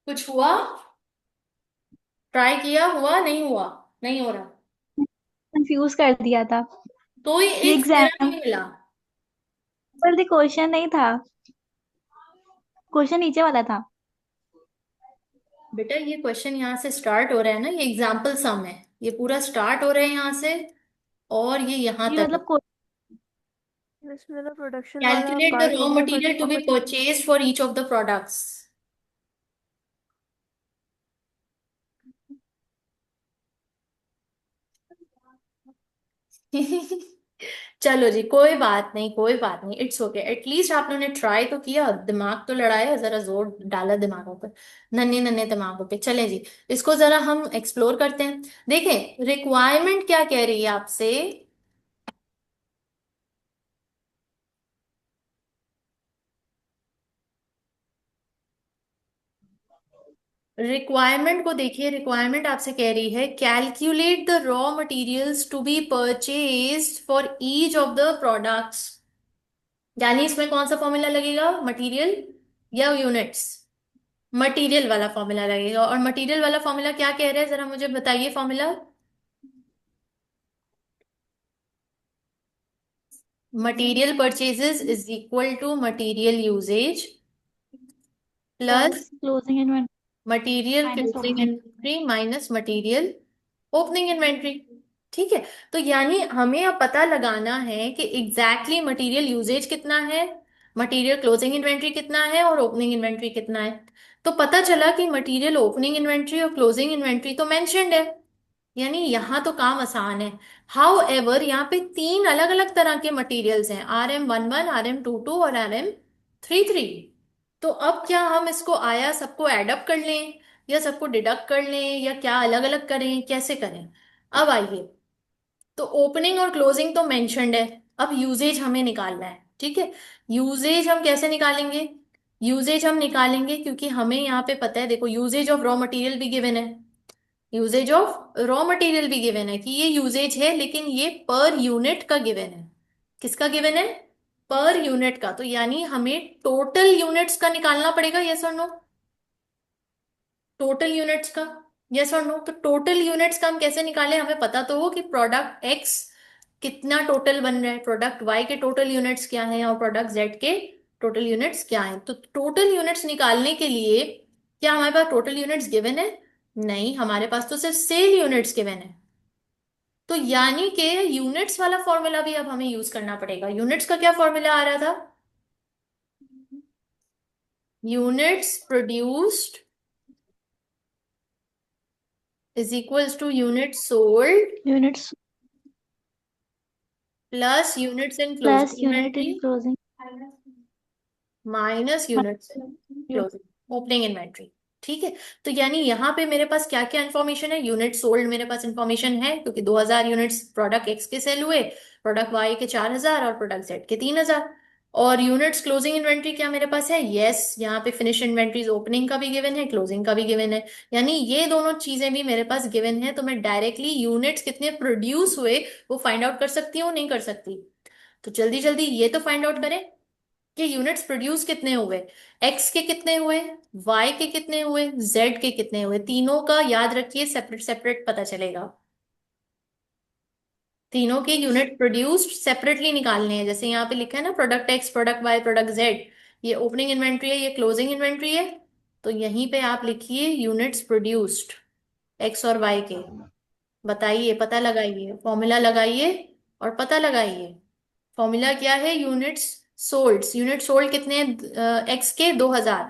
कुछ हुआ? ट्राई किया, हुआ नहीं हुआ? नहीं हो रहा? कंफ्यूज कर दिया था। तो ये ये एक तेरा एग्जाम्पल नहीं मिला? क्वेश्चन नहीं था, क्वेश्चन नीचे वाला था। बेटा ये क्वेश्चन यहाँ से स्टार्ट हो रहा है ना, ये एग्जाम्पल सम है। ये पूरा स्टार्ट हो रहा है यहाँ से, और ये यहाँ ये तक है। मतलब इसमें ना प्रोडक्शन वाला कैलकुलेट द पार्ट रॉ नहीं है, but material to be purchase for each of the products. चलो जी, कोई बात नहीं, कोई बात नहीं, इट्स ओके। एटलीस्ट आप लोगों ने ट्राई तो किया, दिमाग तो लड़ाया, जरा जोर डाला दिमागों पे, नन्हे नन्हे दिमागों पे। चले जी, इसको जरा हम एक्सप्लोर करते हैं। देखें रिक्वायरमेंट क्या कह रही है आपसे। रिक्वायरमेंट को देखिए, रिक्वायरमेंट आपसे कह रही है calculate the raw materials to be purchased for each of the products. यानी इसमें कौन सा फॉर्मूला लगेगा, मटेरियल या यूनिट्स? मटेरियल वाला फॉर्मूला लगेगा। और मटेरियल वाला फॉर्मूला क्या कह रहा है, जरा मुझे बताइए formula. Material purchases is equal to material usage plus plus closing inventory material minus closing opening. Inventory minus material opening inventory. ठीक है, तो यानी हमें अब पता लगाना है कि एग्जैक्टली मटेरियल यूजेज कितना है, मटेरियल क्लोजिंग इन्वेंट्री कितना है, और ओपनिंग इन्वेंट्री कितना है। तो पता चला कि मटेरियल ओपनिंग इन्वेंट्री और क्लोजिंग इन्वेंट्री तो मेंशन्ड है, यानी यहाँ तो काम आसान है। हाउ एवर यहाँ पे तीन अलग अलग तरह के मटेरियल्स हैं, RM11, RM22 और RM33। तो अब क्या हम इसको आया सबको एडअप कर लें, या सबको डिडक्ट कर लें, या क्या अलग अलग करें, कैसे करें? अब आइए, तो ओपनिंग और क्लोजिंग तो मेंशन्ड है, अब यूजेज हमें निकालना है। ठीक है, यूजेज हम कैसे निकालेंगे? यूजेज हम निकालेंगे क्योंकि हमें यहाँ पे पता है, देखो यूजेज ऑफ रॉ मटेरियल भी गिवन है, यूजेज ऑफ रॉ मटेरियल भी गिवन है कि ये यूजेज है, लेकिन ये पर यूनिट का गिवन है। किसका गिवन है? पर यूनिट का। तो यानी हमें टोटल यूनिट्स का निकालना पड़ेगा, यस और नो? टोटल यूनिट्स का, यस और नो? तो टोटल यूनिट्स का हम कैसे निकालें, हमें पता तो हो कि प्रोडक्ट एक्स कितना टोटल बन रहा है, प्रोडक्ट वाई के टोटल यूनिट्स क्या हैं, और प्रोडक्ट जेड के टोटल यूनिट्स क्या हैं। तो टोटल यूनिट्स निकालने के लिए क्या हमारे पास टोटल यूनिट्स गिवन है? नहीं, हमारे पास तो सिर्फ सेल यूनिट्स गिवन है। तो यानी कि यूनिट्स वाला फॉर्मूला भी अब हमें यूज करना पड़ेगा। यूनिट्स का क्या फॉर्मूला आ रहा था? Units produced is equals to unit sold units plus units in plus closing unit inventory in closing. Minus units in closing opening inventory. ठीक है, तो यानी यहाँ पे मेरे पास क्या क्या इन्फॉर्मेशन है, यूनिट सोल्ड मेरे पास इन्फॉर्मेशन है क्योंकि 2000 यूनिट्स प्रोडक्ट एक्स के सेल हुए, प्रोडक्ट वाई के 4000 और प्रोडक्ट जेड के 3000। और यूनिट्स क्लोजिंग इन्वेंट्री क्या मेरे पास है, यस, यहाँ पे फिनिश इन्वेंट्रीज ओपनिंग का भी गिवन है, क्लोजिंग का भी गिवन है। यानी ये दोनों चीजें भी मेरे पास गिवन है, तो मैं डायरेक्टली यूनिट्स कितने प्रोड्यूस हुए वो फाइंड आउट कर सकती हूँ, नहीं कर सकती? तो जल्दी जल्दी ये तो फाइंड आउट करें कि यूनिट्स प्रोड्यूस कितने हुए, एक्स के कितने हुए, वाई के कितने हुए, जेड के कितने हुए। तीनों का याद रखिए, सेपरेट सेपरेट पता चलेगा। तीनों के यूनिट प्रोड्यूस्ड सेपरेटली निकालने हैं। जैसे यहाँ पे लिखा है ना, product X, product Y, product Z, ये ओपनिंग इन्वेंट्री है, ये क्लोजिंग इन्वेंट्री है। तो यहीं पे आप लिखिए यूनिट्स प्रोड्यूस्ड एक्स और वाई के। बताइए, पता लगाइए, फॉर्मूला लगाइए और पता लगाइए। फॉर्मूला क्या है, यूनिट्स सोल्ड। यूनिट सोल्ड कितने, एक्स के 2000।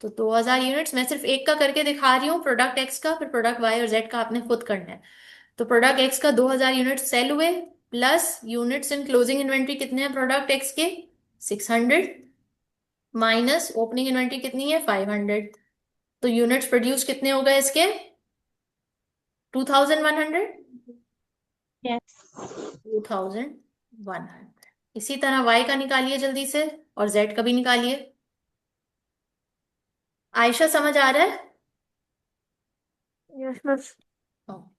तो 2000 यूनिट्स, मैं सिर्फ एक का करके दिखा रही हूँ, प्रोडक्ट एक्स का, फिर प्रोडक्ट वाई और जेड का आपने खुद करना है। तो प्रोडक्ट एक्स का 2000 यूनिट सेल हुए, plus units in closing inventory कितने हैं प्रोडक्ट एक्स के, 600, माइनस ओपनिंग इन्वेंट्री कितनी है, 500। तो यूनिट्स प्रोड्यूस कितने हो गए इसके, 2100। यस। 2100। इसी तरह वाई का निकालिए जल्दी से, और जेड का भी निकालिए। आयशा समझ आ रहा है? यस बस। हाँ।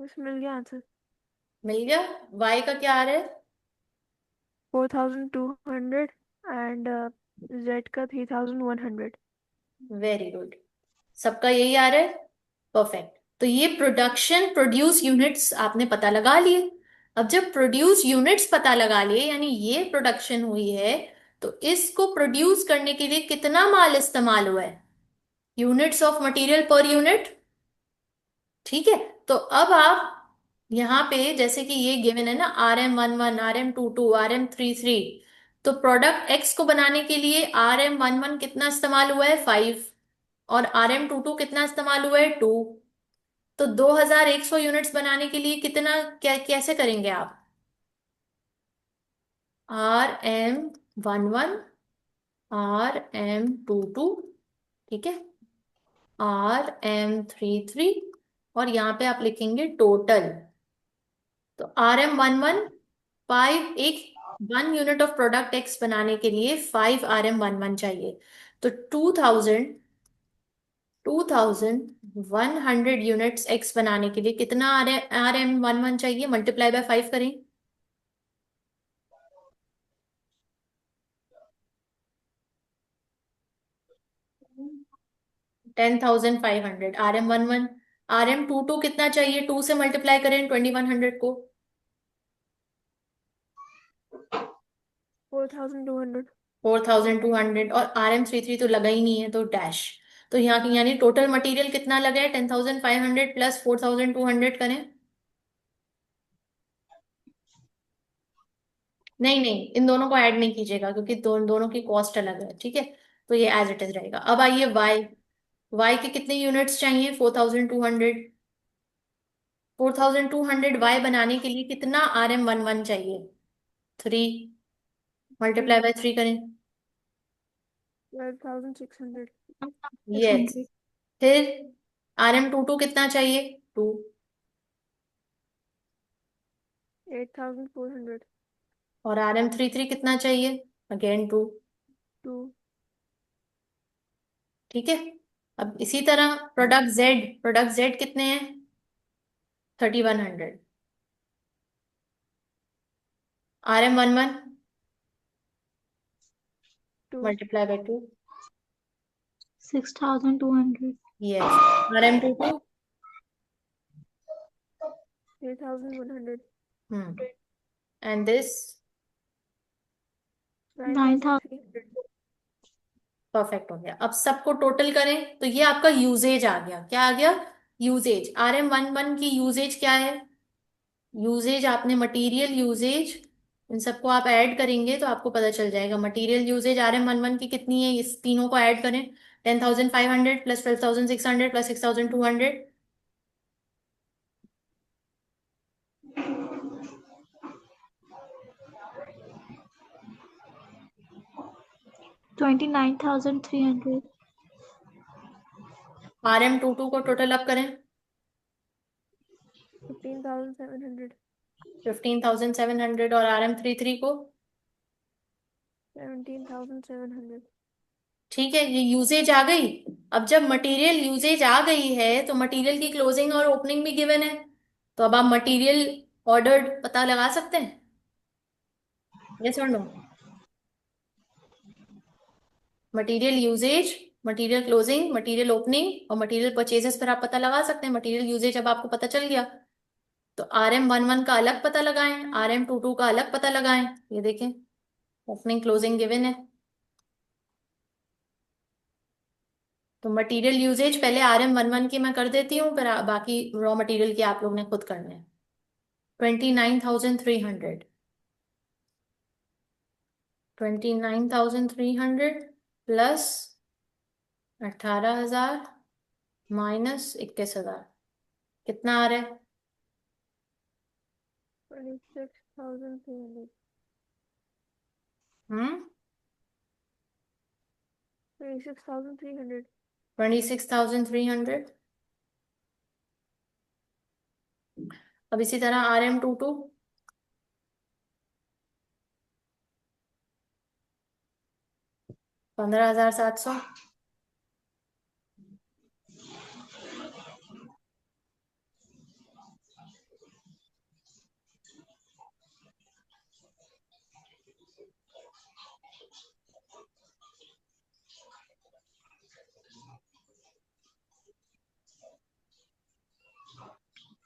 बस मिल गया आंसर। मिल गया। वाई का क्या आ रहा है? 4200 एंड जेड का 3100। Very good. सबका यही आ रहा है। परफेक्ट। तो ये प्रोड्यूस यूनिट्स आपने पता लगा लिए। अब जब प्रोड्यूस यूनिट्स पता लगा लिए, यानी ये प्रोडक्शन हुई है, तो इसको प्रोड्यूस करने के लिए कितना माल इस्तेमाल हुआ है? Units of material per unit. ठीक है। तो अब आप यहाँ पे जैसे कि ये गिवन है ना, RM11, RM22, RM33, तो प्रोडक्ट एक्स को बनाने के लिए RM11 कितना इस्तेमाल हुआ है? 5। और RM22 कितना इस्तेमाल हुआ है? 2। तो 2100 यूनिट्स बनाने के लिए कितना, क्या कैसे करेंगे आप? RM11, RM22, ठीक है, RM33, और यहाँ पे आप लिखेंगे टोटल। तो RM11, 5, एक 1 यूनिट ऑफ प्रोडक्ट एक्स बनाने के लिए 5 RM11 चाहिए। तो 2100 यूनिट्स एक्स बनाने के लिए कितना RM11 चाहिए? मल्टीप्लाई बाय 5 करें। 10,500 RM11। RM22 कितना चाहिए? 2 से मल्टीप्लाई करें 2100 को। 4200। 4200। और RM33 तो लगा ही नहीं है, तो डैश। तो यहाँ की यानी टोटल मटेरियल कितना लगा है? 10,500 प्लस 4200 करें। नहीं नहीं, इन दोनों को ऐड नहीं कीजिएगा, क्योंकि दोनों की कॉस्ट अलग है। ठीक है। तो ये एज इट इज रहेगा। अब आइए वाई। वाई के कितने यूनिट्स चाहिए? 4200। 4200 वाई बनाने के लिए कितना RM11 चाहिए? 3। मल्टीप्लाई 3। बाय 3 करें। 12,600। Six yes. हंड्रेड फिर RM22 कितना चाहिए? 2। 8,400। और RM33 कितना चाहिए? अगेन 2। 2। ठीक है। अब इसी तरह प्रोडक्ट जेड कितने हैं? 3100। RM11 2। Multiply by 2। 6200 yes. RM22। 3,100। Hmm. And this. 9000 9,300। Perfect हो गया। अब सबको टोटल करें तो ये आपका यूजेज आ गया। क्या आ गया? यूजेज। RM11 की यूजेज क्या है? यूजेज आपने मटेरियल यूजेज, इन सबको आप ऐड करेंगे तो आपको पता चल जाएगा। मटेरियल यूजेज RM11 की कितनी है, इस तीनों को ऐड करें। 10,500 प्लस 12,600 प्लस 6,200। 29,300 RM22 को टोटल अप करें। 15,700। 15,700। और RM33 को। 17,700। ठीक है, ये यूजेज आ गई। अब जब मटेरियल यूजेज आ गई है तो मटेरियल की क्लोजिंग और ओपनिंग भी गिवन है। तो अब आप मटेरियल ऑर्डर्ड पता लगा सकते हैं। यस और no? Material usage, material closing, material opening और मटेरियल परचेजेस पर आप पता लगा सकते हैं। मटेरियल यूजेज अब आपको पता चल गया। तो RM11 का अलग पता लगाएं, RM22 का अलग पता लगाएं। ये देखें, ओपनिंग क्लोजिंग गिवन है। तो मटेरियल यूजेज पहले RM11 की मैं कर देती हूँ, फिर बाकी रॉ मटेरियल की आप लोग ने खुद करना है। 29,300। 29,300 प्लस 18,000 माइनस 21,000, कितना आ रहा है? 26,300। हम्म। 26,300। 26,300। अब इसी तरह RM22। 15,700।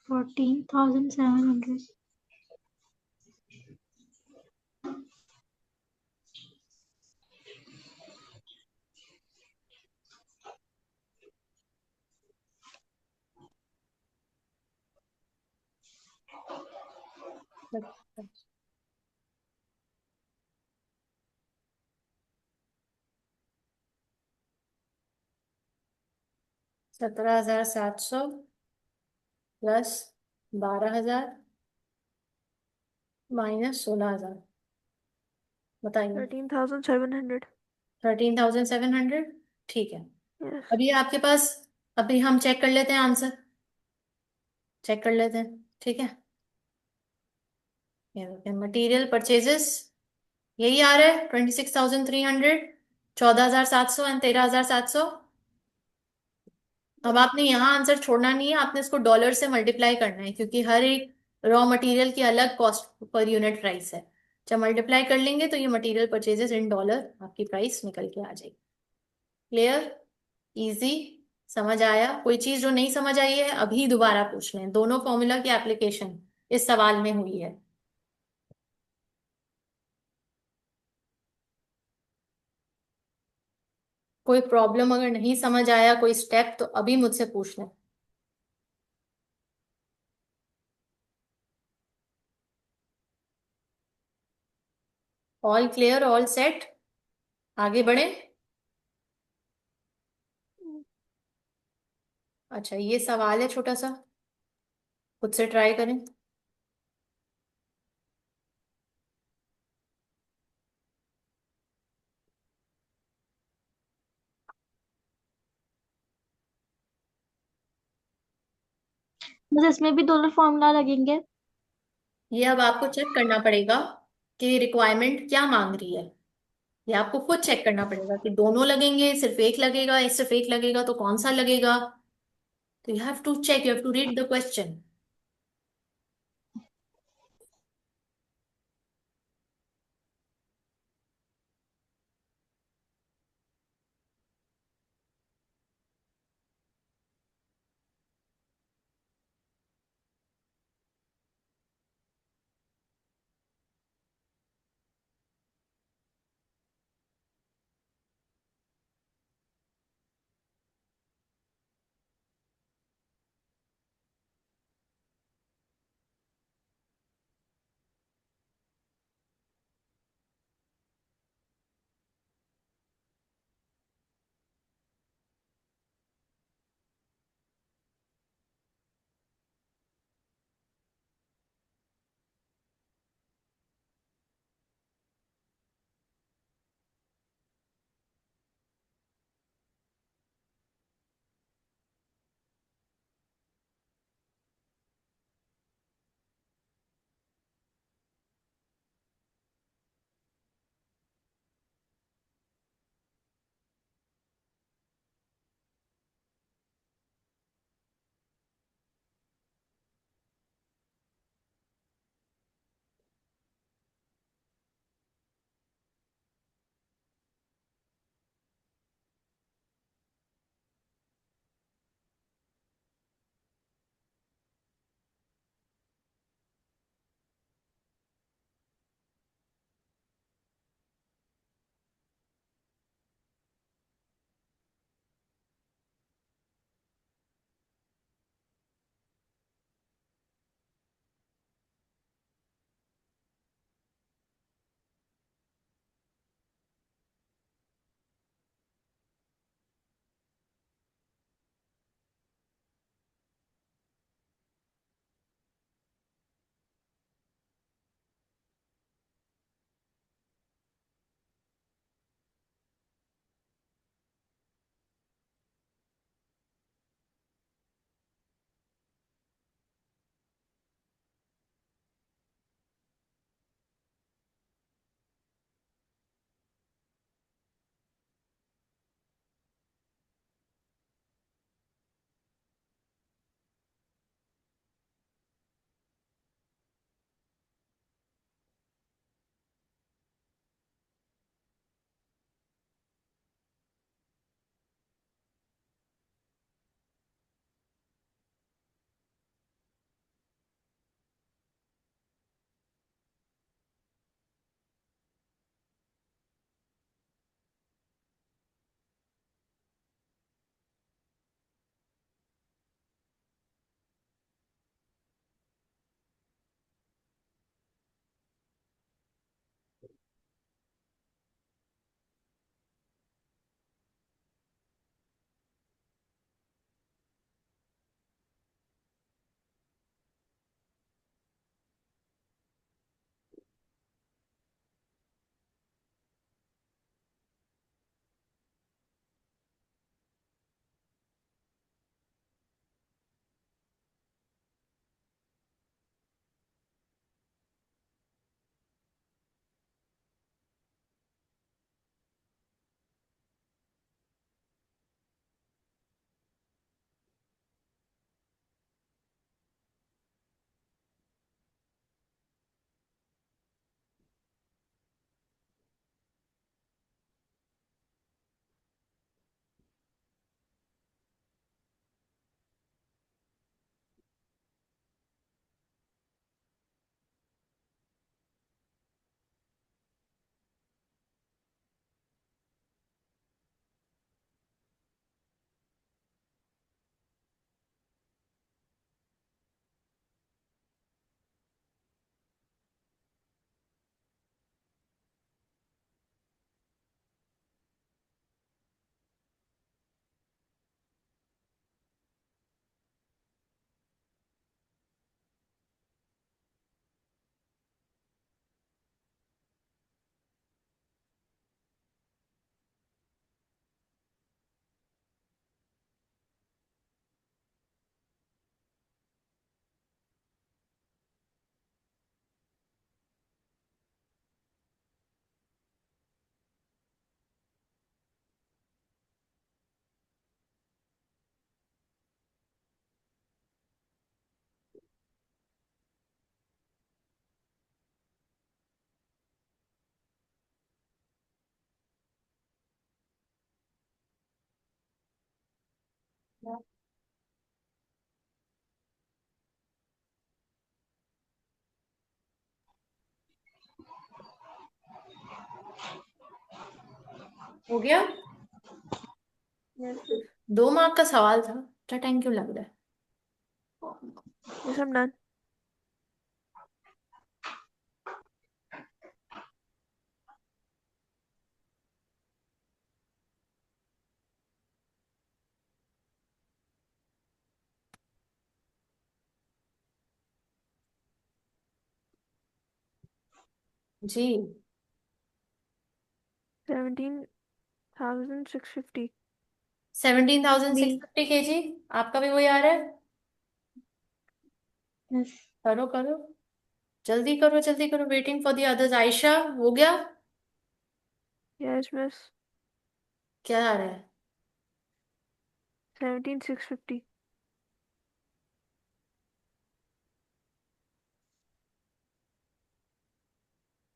14,700। 17,700 प्लस 12,000 माइनस 16,000, बताइए। 13,700। 13,700, ठीक है। यस। अभी आपके पास, अभी हम चेक कर लेते हैं आंसर, चेक कर लेते हैं, ठीक है। ये मटेरियल परचेजेस यही आ रहा है, 26,300, 14,700 एंड 13,700। अब आपने यहाँ आंसर छोड़ना नहीं है, आपने इसको डॉलर से मल्टीप्लाई करना है, क्योंकि हर एक रॉ मटेरियल की अलग कॉस्ट पर यूनिट प्राइस है। जब मल्टीप्लाई कर लेंगे तो ये मटेरियल परचेजेस इन डॉलर आपकी प्राइस निकल के आ जाएगी। क्लियर? इजी? समझ आया? कोई चीज जो नहीं समझ आई है अभी दोबारा पूछ लें, दोनों फॉर्मूला की एप्लीकेशन इस सवाल में हुई है। कोई प्रॉब्लम अगर नहीं समझ आया कोई स्टेप, तो अभी मुझसे पूछ लें। ऑल क्लियर, ऑल सेट, आगे बढ़े। अच्छा, ये सवाल है छोटा सा, खुद से ट्राई करें। बस इसमें भी डॉलर फॉर्मूला लगेंगे। ये अब आपको चेक करना पड़ेगा कि रिक्वायरमेंट क्या मांग रही है। ये आपको खुद चेक करना पड़ेगा कि दोनों लगेंगे, सिर्फ एक लगेगा, सिर्फ एक लगेगा तो कौन सा लगेगा। तो you have to check, you have to read the question. हो गया? Yes miss. 2 मार्क का सवाल था, इतना टाइम क्यों लग रहा है? यस हम डन। जी। 17,650। बी। 17,650 kg। आपका भी वही आ रहा है? यस। करो करो, जल्दी करो जल्दी करो, waiting for the others. Ayesha, हो गया? Yes miss. क्या आ रहा है? 17,650।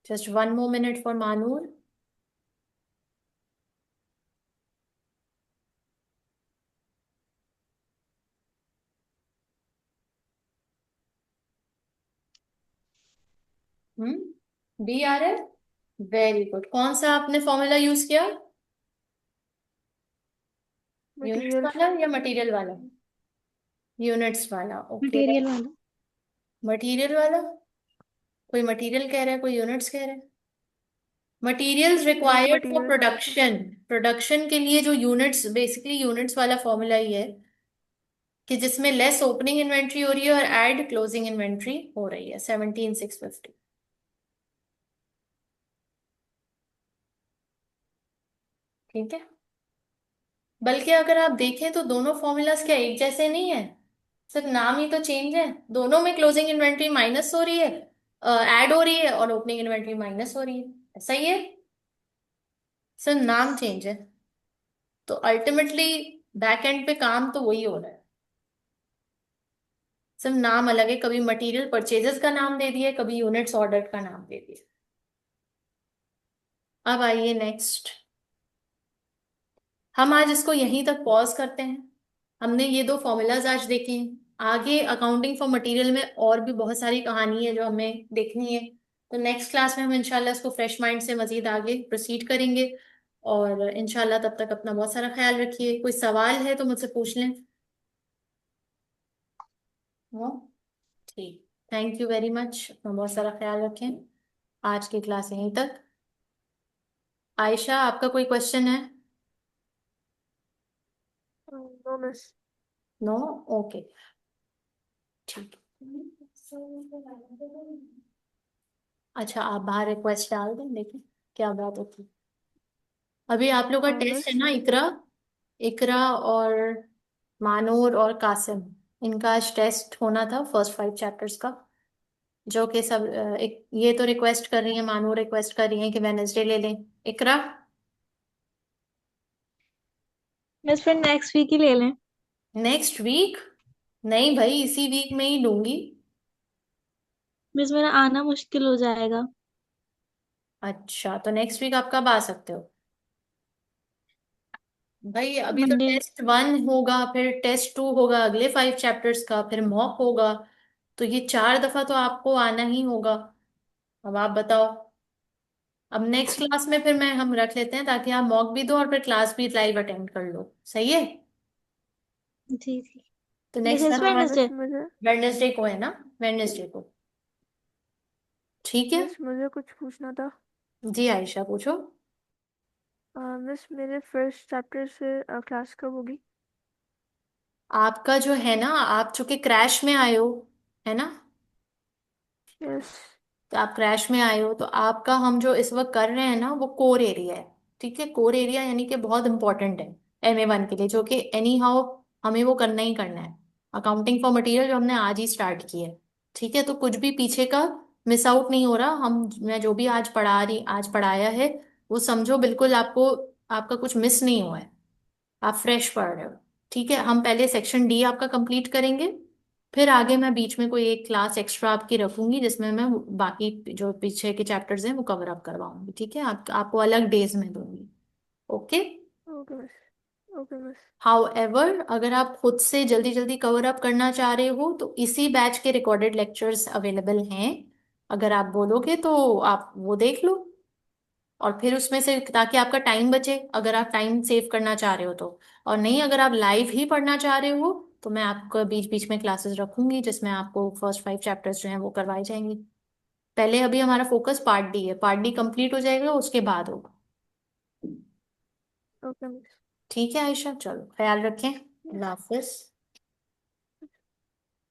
Just 1 more minute for Manoor. B आ रहा है? Very good. कौन सा आपने फॉर्मूला यूज किया? Units material. वाला या मटेरियल वाला? यूनिट्स वाला, ओके। मटेरियल वाला। मटेरियल वाला? कोई मटेरियल कह रहा है, कोई यूनिट्स कह रहा है। Materials yes required for material. Production. Production के लिए जो यूनिट्स, बेसिकली यूनिट्स वाला फॉर्मूला ही है कि जिसमें लेस ओपनिंग इन्वेंट्री हो रही है और ऐड क्लोजिंग इन्वेंट्री हो रही है। 17,650। ठीक है। बल्कि अगर आप देखें तो दोनों फॉर्मूलाज क्या एक जैसे नहीं है, सिर्फ नाम ही तो चेंज है। दोनों में क्लोजिंग इन्वेंट्री माइनस हो रही है, ऐड हो रही है, और ओपनिंग इन्वेंट्री माइनस हो रही है। ऐसा ही है, सिर्फ नाम चेंज है। तो अल्टीमेटली बैक एंड पे काम तो वही हो रहा है, सिर्फ नाम अलग है। कभी मटेरियल परचेजेस का नाम दे दिया, कभी यूनिट्स ऑर्डर का नाम दे दिया। अब आइए नेक्स्ट। हम आज इसको यहीं तक पॉज करते हैं। हमने ये 2 फॉर्मूलाज आज देखे हैं। आगे अकाउंटिंग फॉर मटेरियल में और भी बहुत सारी कहानी है जो हमें देखनी है। तो नेक्स्ट क्लास में हम इंशाल्लाह इसको फ्रेश माइंड से मजीद आगे प्रोसीड करेंगे। और इंशाल्लाह तब तक अपना बहुत सारा ख्याल रखिए। कोई सवाल है तो मुझसे पूछ लें। वो ठीक। थैंक यू वेरी मच, अपना बहुत सारा ख्याल रखें। आज की क्लास यहीं तक। आयशा, आपका कोई क्वेश्चन है? No miss. नो? ओके, ठीक। अच्छा, आप बाहर रिक्वेस्ट डाल दें, देखिए क्या बात होती है। अभी आप लोग का टेस्ट है मिस ना, इकरा। इकरा और मानूर और कासिम, इनका आज टेस्ट होना था फर्स्ट 5 चैप्टर्स का। जो कि सब एक ये तो रिक्वेस्ट कर रही है, मानूर रिक्वेस्ट कर रही है कि वेनेसडे ले लें। इकरा? मिस फिर नेक्स्ट वीक ही ले लें। Next week? नहीं भाई, इसी वीक में ही लूंगी। मिस मेरा आना मुश्किल हो जाएगा। अच्छा, तो नेक्स्ट वीक आप कब आ सकते हो? भाई अभी तो मंडे। टेस्ट 1 होगा, फिर टेस्ट 2 होगा, अगले 5 चैप्टर्स का, फिर मॉक होगा। तो ये 4 दफा तो आपको आना ही होगा। अब आप बताओ। अब नेक्स्ट क्लास में फिर मैं हम रख लेते हैं ताकि आप मॉक भी दो और फिर क्लास भी लाइव अटेंड कर लो। सही है? जी जी। तो मिस नेक्स्ट इस क्लास वेडनेसडे। मिस मुझे वेडनेसडे को है ना? वेडनेसडे को। ठीक है। मिस मुझे कुछ पूछना था। जी आयशा, पूछो। मिस मेरे फर्स्ट चैप्टर से क्लास कब होगी? आपका जो है ना, आप चूंकि क्रैश में आए हो, है ना? यस। तो आप क्रैश में आए हो, तो आपका हम जो इस वक्त कर रहे हैं ना, वो कोर एरिया है। ठीक है, कोर एरिया यानी कि बहुत इंपॉर्टेंट है MA1 के लिए, जो कि एनी हाउ हमें वो करना ही करना है। अकाउंटिंग फॉर मटेरियल जो हमने आज ही स्टार्ट की है। ठीक है, तो कुछ भी पीछे का मिस आउट नहीं हो रहा। हम मैं जो भी आज पढ़ाया है, वो समझो बिल्कुल आपको, आपका कुछ मिस नहीं हुआ है। आप फ्रेश पढ़ रहे हो। ठीक है, हम पहले सेक्शन डी आपका कंप्लीट करेंगे, फिर आगे मैं बीच में कोई एक क्लास एक्स्ट्रा आपकी रखूंगी जिसमें मैं बाकी जो पीछे के चैप्टर्स हैं वो कवर अप करवाऊंगी। ठीक है, आपको अलग डेज में दूंगी। Okay. Okay miss. Okay miss. However, अगर आप खुद से जल्दी जल्दी कवर अप करना चाह रहे हो तो इसी बैच के रिकॉर्डेड लेक्चर्स अवेलेबल हैं। अगर आप बोलोगे तो आप वो देख लो। और फिर उसमें से, ताकि आपका टाइम बचे अगर आप टाइम सेव करना चाह रहे हो तो। और नहीं, अगर आप लाइव ही पढ़ना चाह रहे हो तो मैं आपको बीच बीच में क्लासेस रखूंगी जिसमें आपको फर्स्ट 5 चैप्टर्स जो हैं वो करवाए जाएंगे। पहले अभी हमारा फोकस पार्ट डी है, पार्ट डी कंप्लीट हो जाएगा उसके बाद होगा। Okay miss. ठीक है आयशा, चलो ख्याल रखें। अल्लाह हाफिज।